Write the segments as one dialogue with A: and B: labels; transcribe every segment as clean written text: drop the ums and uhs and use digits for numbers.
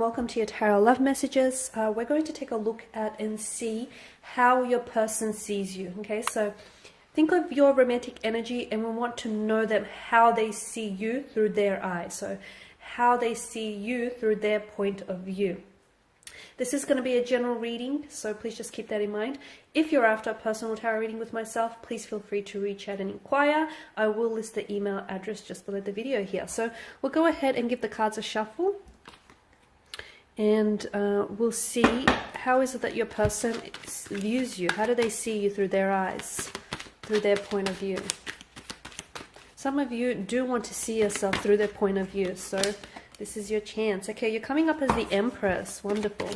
A: welcome to your tarot love messages. We're going to take a look at and see how your person sees you. Okay, so think of your romantic energy and we want to know them, how they see you through their eyes. So how they see you through their point of view. This is going to be a general reading, so please just keep that in mind. If you're after a personal tarot reading with myself, please feel free to reach out and inquire. I will list the email address just below the video here. So we'll go ahead and give the cards a shuffle. And we'll see how is it that your person views you. How do they see you through their eyes, through their point of view? Some of you do want to see yourself through their point of view, so this is your chance. Okay, you're coming up as the Empress. Wonderful.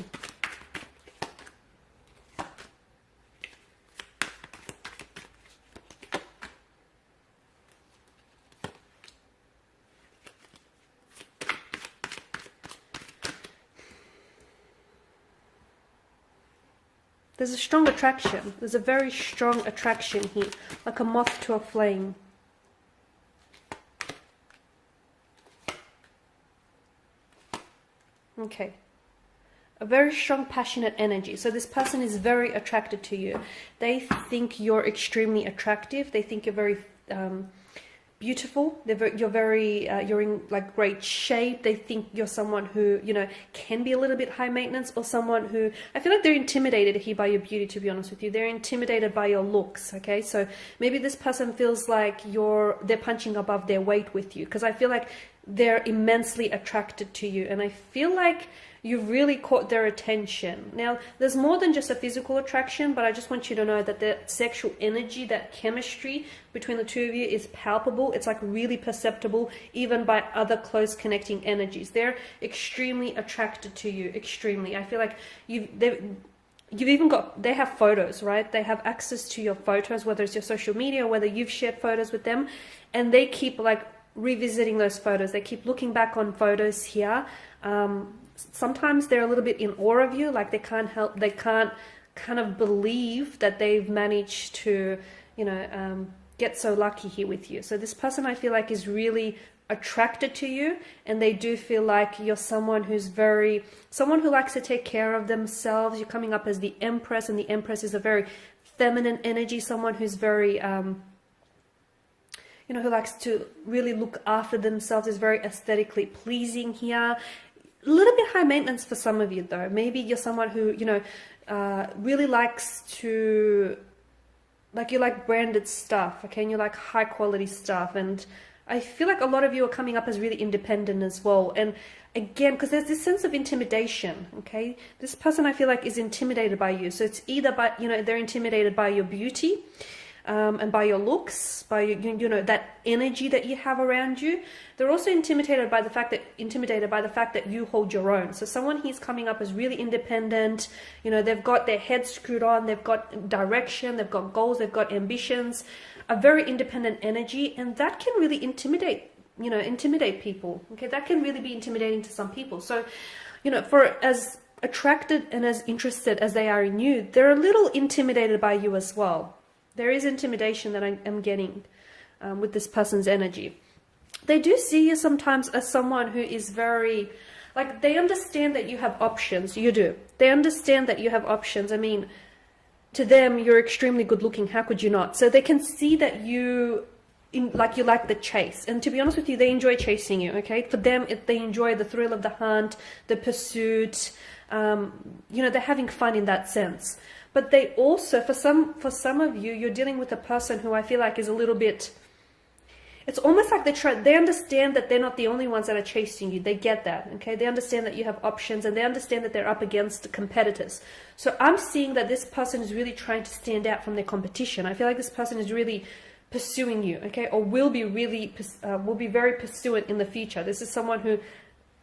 A: There's a strong attraction. There's a very strong attraction here, like a moth to a flame. Okay. A very strong, passionate energy. So this person is very attracted to you. They think you're extremely attractive. They think you're very beautiful. You're in like great shape. They think you're someone who, you know, can be a little bit high maintenance, or someone who, I feel like they're intimidated here by your beauty, to be honest with you. They're intimidated by your looks. Okay, so maybe this person feels like they're punching above their weight with you, because I feel like they're immensely attracted to you, and I feel like you really caught their attention. Now, there's more than just a physical attraction, but I just want you to know that the sexual energy, that chemistry between the two of you is palpable. It's like really perceptible, even by other close connecting energies. They're extremely attracted to you, extremely. I feel like they have photos, right? They have access to your photos, whether it's your social media or whether you've shared photos with them, and they keep like revisiting those photos. They keep looking back on photos here. Sometimes they're a little bit in awe of you, like they can't kind of believe that they've managed to, you know, get so lucky here with you. So this person, I feel like, is really attracted to you, and they do feel like you're someone who likes to take care of themselves. You're coming up as the Empress, and the Empress is a very feminine energy, someone who's very you know, who likes to really look after themselves, is very aesthetically pleasing here. A little bit high maintenance for some of you, though. Maybe you're someone who, you know, really likes to, like, you like branded stuff, okay, and you like high quality stuff. And I feel like a lot of you are coming up as really independent as well. And again, because there's this sense of intimidation, okay? This person, I feel like, is intimidated by you. So it's either by, you know, they're intimidated by your beauty, and by your looks, by you know, that energy that you have around you. They're also intimidated by the fact that you hold your own. So someone here's coming up as really independent. You know, they've got their head screwed on, they've got direction, they've got goals, they've got ambitions, a very independent energy, and that can really intimidate people. Okay, that can really be intimidating to some people. So, you know, for as attracted and as interested as they are in you, they're a little intimidated by you as well. There is intimidation that I am getting with this person's energy. They do see you sometimes as someone who is very, like, they understand that you have options. You do. They understand that you have options. I mean, to them, you're extremely good looking. How could you not? So they can see that you like the chase. And to be honest with you, they enjoy chasing you, okay? For them, they enjoy the thrill of the hunt, the pursuit. You know, they're having fun in that sense. But they also, for some of you, you're dealing with a person who I feel like is a little bit, it's almost like they understand that they're not the only ones that are chasing you. They get that, okay? They understand that you have options, and they understand that they're up against competitors. So I'm seeing that this person is really trying to stand out from their competition. I feel like this person is really pursuing you, okay? Or will be very pursuant in the future. This is someone who,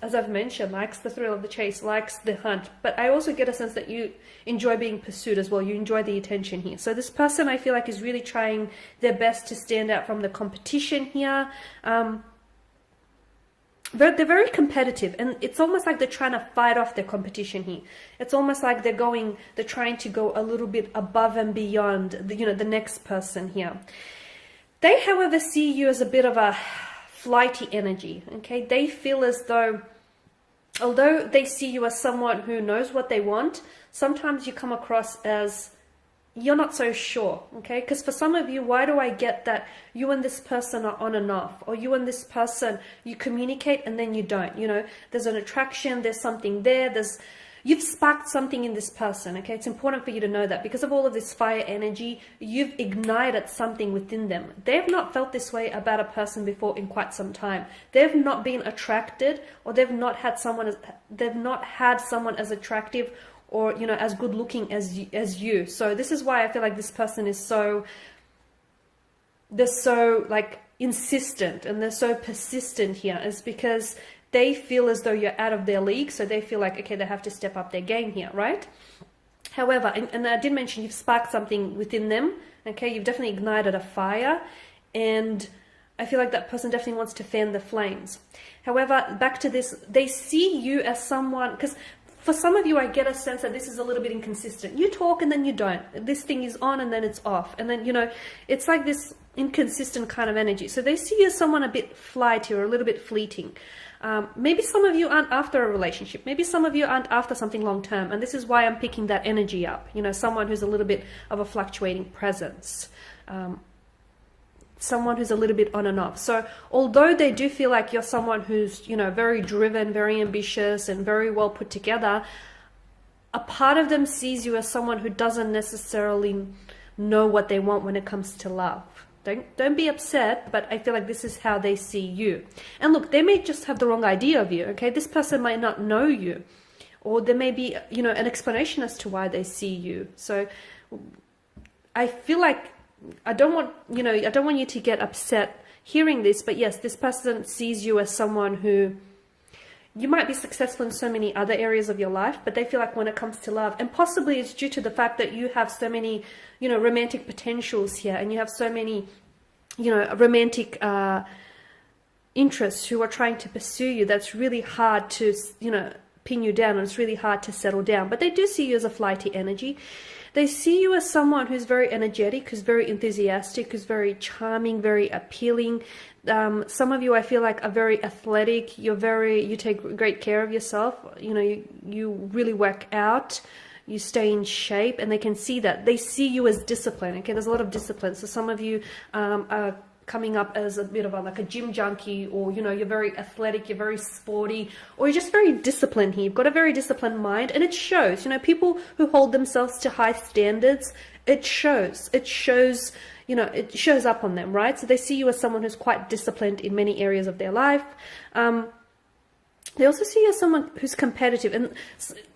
A: as I've mentioned, likes the thrill of the chase, likes the hunt. But I also get a sense that you enjoy being pursued as well. You enjoy the attention here. So this person, I feel like, is really trying their best to stand out from the competition here. They're very competitive, and it's almost like they're trying to fight off their competition here. It's almost like they're trying to go a little bit above and beyond the next person here. They, however, see you as a bit of a flighty energy, okay? They feel as though although they see you as someone who knows what they want, sometimes you come across as you're not so sure, okay? Because for some of you, why do I get that you and this person are on and off? Or you and this person, you communicate and then you don't, you know? There's an attraction, there's something there, you've sparked something in this person, okay? It's important for you to know that because of all of this fire energy, you've ignited something within them. They've not felt this way about a person before in quite some time. They've not been attracted, or they've not had someone as attractive or, you know, as good looking as you. So this is why I feel like this person is they're so like insistent and they're so persistent here, is because they feel as though you're out of their league. So they feel like, okay, they have to step up their game here, right? However, and I did mention you've sparked something within them, okay? You've definitely ignited a fire, and I feel like that person definitely wants to fan the flames. However, back to this, they see you as someone, because for some of you, I get a sense that this is a little bit inconsistent. You talk and then you don't. This thing is on and then it's off. And then, you know, it's like this inconsistent kind of energy. So they see you as someone a bit flighty or a little bit fleeting. Maybe some of you aren't after a relationship. Maybe some of you aren't after something long term. And this is why I'm picking that energy up. You know, someone who's a little bit of a fluctuating presence. Someone who's a little bit on and off. So although they do feel like you're someone who's, you know, very driven, very ambitious and very well put together, a part of them sees you as someone who doesn't necessarily know what they want when it comes to love. Don't be upset, but I feel like this is how they see you. And look, they may just have the wrong idea of you, okay? This person might not know you, or there may be, you know, an explanation as to why they see you. So I feel like I don't want you to get upset hearing this, but yes, this person sees you as someone who, you might be successful in so many other areas of your life, but they feel like when it comes to love, and possibly it's due to the fact that you have so many, you know, romantic potentials here, and you have so many, you know, romantic interests who are trying to pursue you, that's really hard to, you know, pin you down, and it's really hard to settle down. But they do see you as a flighty energy. They see you as someone who's very energetic, who's very enthusiastic, who's very charming, very appealing. Some of you, I feel like, are very athletic. You take great care of yourself. You know, you really work out. You stay in shape, and they can see that. They see you as discipline. Okay, there's a lot of discipline. So some of you are coming up as a bit of like a gym junkie, or, you know, you're very athletic, you're very sporty, or you're just very disciplined here. You've got a very disciplined mind, and it shows. You know, people who hold themselves to high standards, it shows, you know, it shows up on them, right? So they see you as someone who's quite disciplined in many areas of their life. They also see you as someone who's competitive, and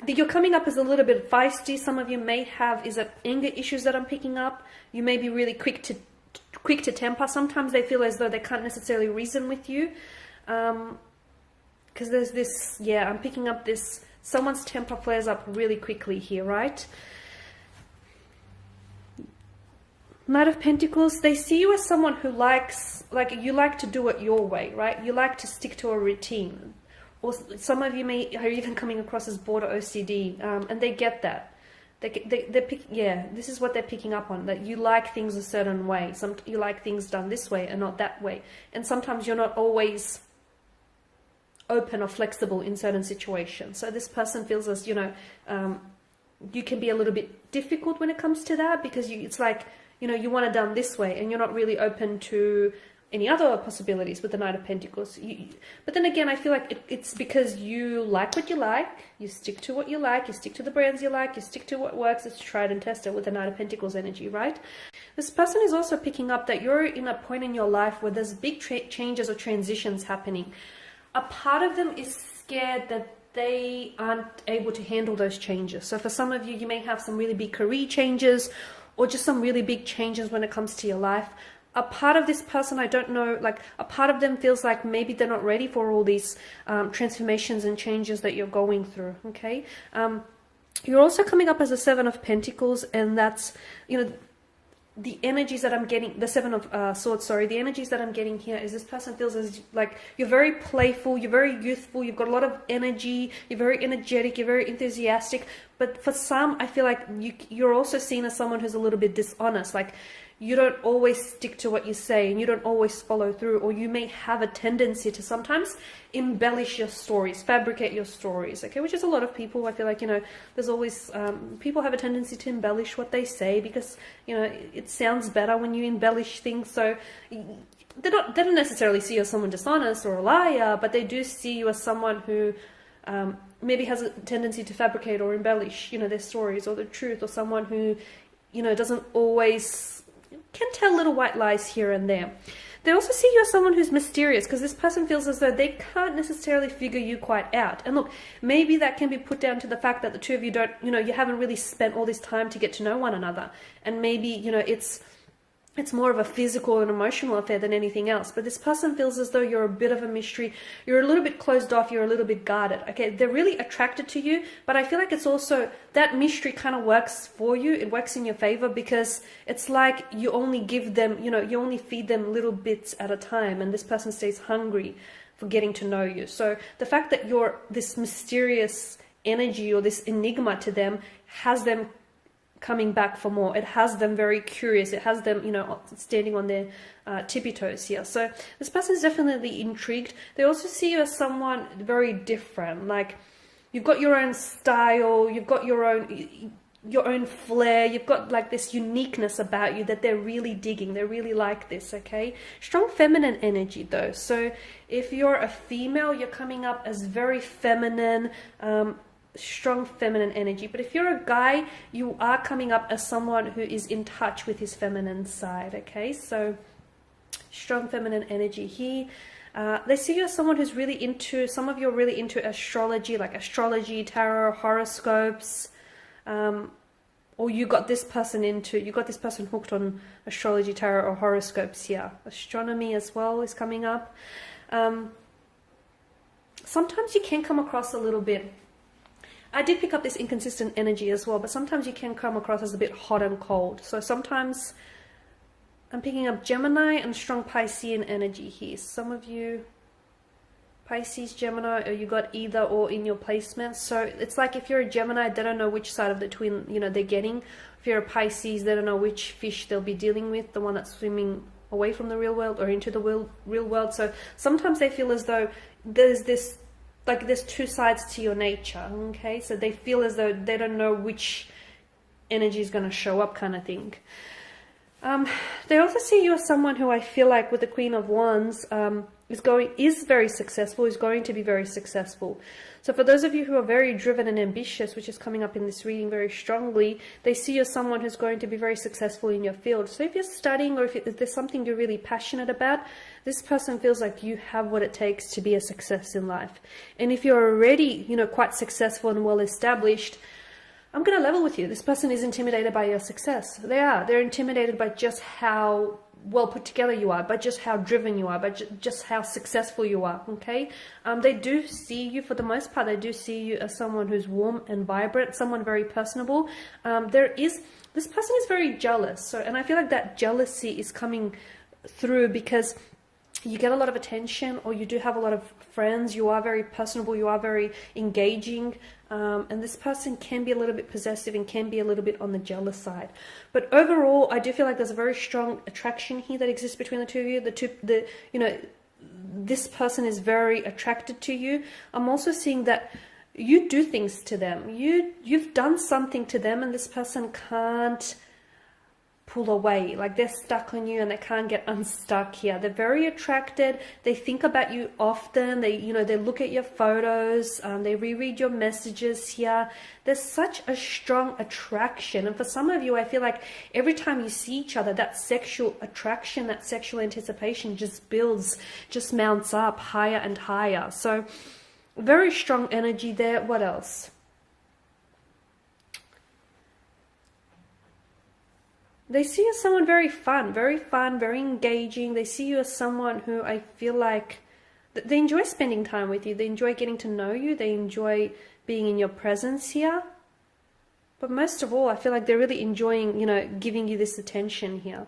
A: you're coming up as a little bit feisty. Some of you may have, anger issues that I'm picking up. You may be really quick to temper. Sometimes they feel as though they can't necessarily reason with you, because there's this, yeah, I'm picking up this, someone's temper flares up really quickly here, right? Knight of Pentacles, they see you as someone who you like to do it your way, right? You like to stick to a routine. Or some of you are even coming across as border OCD, and they get that. This is what they're picking up on, that you like things a certain way. You like things done this way and not that way. And sometimes you're not always open or flexible in certain situations. So this person feels as, you know, you can be a little bit difficult when it comes to that, because it's like, you know, you want it done this way, and you're not really open to any other possibilities with the Knight of Pentacles. But then again, I feel like it's because you like what you like, you stick to what you like, you stick to the brands you like, you stick to what works. It's tried and tested with the Knight of Pentacles energy, right? This person is also picking up that you're in a point in your life where there's big changes or transitions happening. A part of them is scared that they aren't able to handle those changes. So for some of you, you may have some really big career changes, or just some really big changes when it comes to your life. A part of this person, I don't know, like a part of them feels like maybe they're not ready for all these transformations and changes that you're going through, okay? You're also coming up as a Seven of Pentacles, and that's, you know, the energies that I'm getting, the Seven of Swords, sorry, the energies that I'm getting here is this person feels as like you're very playful, you're very youthful, you've got a lot of energy, you're very energetic, you're very enthusiastic, but for some, I feel like you're also seen as someone who's a little bit dishonest, like you don't always stick to what you say and you don't always follow through, or you may have a tendency to sometimes embellish your stories, fabricate your stories, okay, which is a lot of people. I feel like, you know, there's always people have a tendency to embellish what they say because, you know, it sounds better when you embellish things. So they don't necessarily see you as someone dishonest or a liar, but they do see you as someone who maybe has a tendency to fabricate or embellish, you know, their stories or the truth, or someone who, you know, doesn't always, can tell little white lies here and there. They also see you as someone who's mysterious, because this person feels as though they can't necessarily figure you quite out. And look, maybe that can be put down to the fact that the two of you don't, you know, you haven't really spent all this time to get to know one another. And maybe, you know, it's more of a physical and emotional affair than anything else. But this person feels as though you're a bit of a mystery. You're a little bit closed off. You're a little bit guarded. Okay, they're really attracted to you. But I feel like it's also, that mystery kind of works for you. It works in your favor, because it's like you only give them, you know, you only feed them little bits at a time. And this person stays hungry for getting to know you. So the fact that you're this mysterious energy or this enigma to them has them coming back for more. It has them very curious. It has them, you know, standing on their tippy toes here. So this person is definitely intrigued. They also see you as someone very different. Like, you've got your own style. You've got your own flair. You've got like this uniqueness about you that they're really digging. They really like this, okay? Strong feminine energy though. So if you're a female, you're coming up as very feminine, strong feminine energy. But if you're a guy, you are coming up as someone who is in touch with his feminine side, okay? So strong feminine energy here. They see you as someone who's really into, some of you are really into astrology, like astrology, tarot, horoscopes, or you got this person hooked on astrology, tarot, or horoscopes here. Astronomy as well is coming up. Sometimes you can come across a little bit, I did pick up this inconsistent energy as well, but sometimes you can come across as a bit hot and cold. So sometimes I'm picking up Gemini and strong Piscean energy here. Some of you, Pisces, Gemini, or you got either or in your placement. So it's like if you're a Gemini, they don't know which side of the twin, you know, they're getting. If you're a Pisces, they don't know which fish they'll be dealing with, the one that's swimming away from the real world or into the real world. So sometimes they feel as though there's this, like there's two sides to your nature, okay? So they feel as though they don't know which energy is going to show up, kind of thing. They also see you as someone who I feel like with the Queen of Wands is very successful, is going to be very successful. So for those of you who are very driven and ambitious, which is coming up in this reading very strongly, they see you as someone who's going to be very successful in your field. So if you're studying, or if there's something you're really passionate about, this person feels like you have what it takes to be a success in life. And if you're already, you know, quite successful and well established, I'm going to level with you. This person is intimidated by your success. They're intimidated by just how well put together you are, by just how driven you are, by just how successful you are, okay? They do see you, for the most part, they do see you as someone who's warm and vibrant, someone very personable. This person is very jealous. So, and I feel like that jealousy is coming through because you get a lot of attention, or you do have a lot of friends, you are very personable, you are very engaging, and this person can be a little bit possessive and can be a little bit on the jealous side. But overall, I do feel like there's a very strong attraction here that exists between the two of you. This person is very attracted to you. I'm also seeing that you do things to them. You've done something to them, and this person can't pull away. Like, they're stuck on you and they can't get unstuck here. They're very attracted. They think about you often. They look at your photos. They reread your messages here. There's such a strong attraction. And for some of you, I feel like every time you see each other, that sexual attraction, that sexual anticipation just builds, just mounts up higher and higher. So very strong energy there. What else? They see you as someone very fun, very engaging. They see you as someone who I feel like they enjoy spending time with you. They enjoy getting to know you. They enjoy being in your presence here. But most of all, I feel like they're really enjoying, giving you this attention here.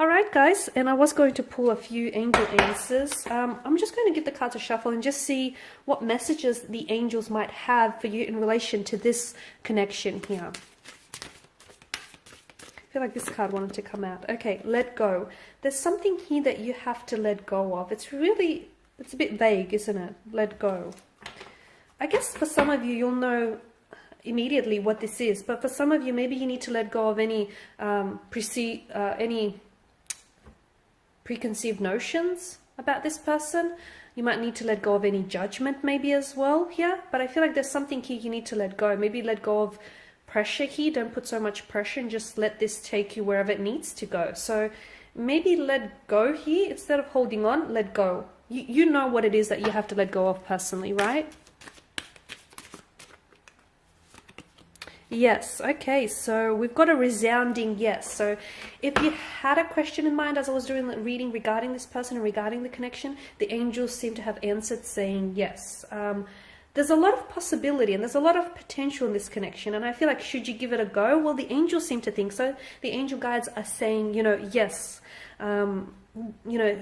A: All right, guys, and I was going to pull a few angel answers. I'm just going to give the cards a shuffle and just see what messages the angels might have for you in relation to this connection here. feel like this card wanted to come out. Okay, let go. There's something here that you have to let go of. It's a bit vague, isn't it? Let go. I guess for some of you, you'll know immediately what this is, but for some of you, maybe you need to let go of any preconceived notions about this person. You might need to let go of any judgment maybe as well here, but I feel like there's something here you need to let go. Maybe let go of pressure here. Don't put so much pressure and just let this take you wherever it needs to go. So maybe let go here instead of holding on. Let go. You know what it is that you have to let go of personally, right? Yes. Okay, so we've got a resounding yes. So if you had a question in mind as I was doing the reading regarding this person and regarding the connection, the angels seem to have answered saying yes. There's a lot of possibility and there's a lot of potential in this connection, and I feel like, should you give it a go? Well, the angels seem to think so. The angel guides are saying, yes,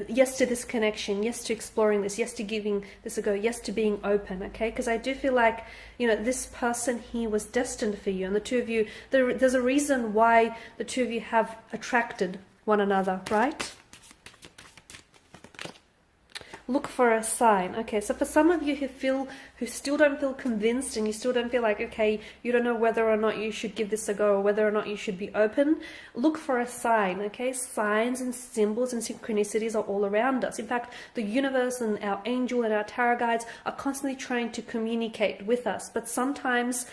A: yes to this connection, yes to exploring this, yes to giving this a go, yes to being open, okay? Because I do feel like, this person here was destined for you, and the two of you, there's a reason why the two of you have attracted one another, right? Look for a sign. Okay, so for some of you who still don't feel convinced, and you still don't feel like, okay, you don't know whether or not you should give this a go or whether or not you should be open, look for a sign, okay? Signs and symbols and synchronicities are all around us. In fact, the universe and our angel and our tarot guides are constantly trying to communicate with us, but sometimes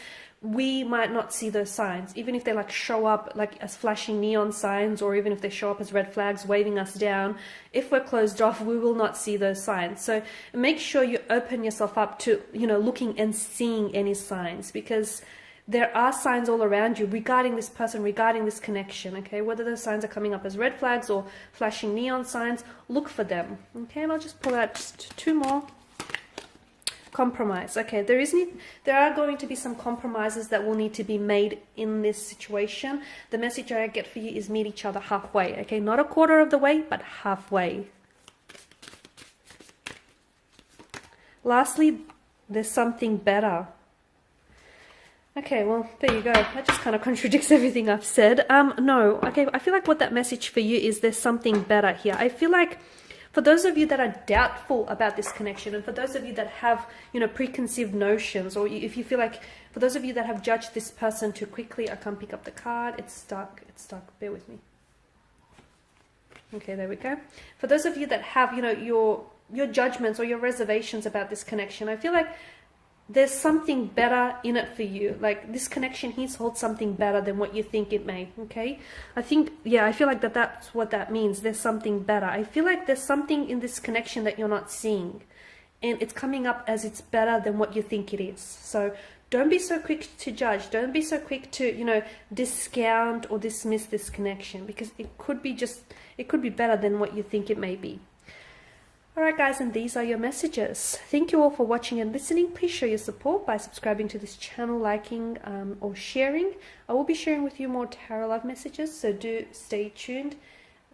A: we might not see those signs, even if they show up as flashing neon signs, or even if they show up as red flags waving us down. If we're closed off, we will not see those signs. So make sure you open yourself up to, looking and seeing any signs, because there are signs all around you regarding this person, regarding this connection, okay? Whether those signs are coming up as red flags or flashing neon signs, look for them, okay? And I'll just pull out just two more. Compromise. Okay, there are going to be some compromises that will need to be made in this situation. The message I get for you is meet each other halfway, okay? Not a quarter of the way, but halfway. Lastly, there's something better. Okay, well, there you go. That just kind of contradicts everything I've said. No, okay, I feel like what that message for you is, there's something better here. I feel like for those of you that are doubtful about this connection, and for those of you that have, preconceived notions, or if you feel like, for those of you that have judged this person too quickly, I can't pick up the card. It's stuck. Bear with me. Okay, there we go. For those of you that have, your judgments or your reservations about this connection, I feel like there's something better in it for you. Like, this connection here holds something better than what you think it may, okay? I feel like that's what that means. There's something better. I feel like there's something in this connection that you're not seeing, and it's coming up as it's better than what you think it is. So don't be so quick to judge. Don't be so quick to, discount or dismiss this connection, because it could be better than what you think it may be. Alright guys, and these are your messages. Thank you all for watching and listening. Please show your support by subscribing to this channel, liking or sharing. I will be sharing with you more tarot love messages, so do stay tuned.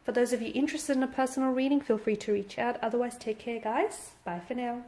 A: For those of you interested in a personal reading, feel free to reach out. Otherwise, take care guys. Bye for now.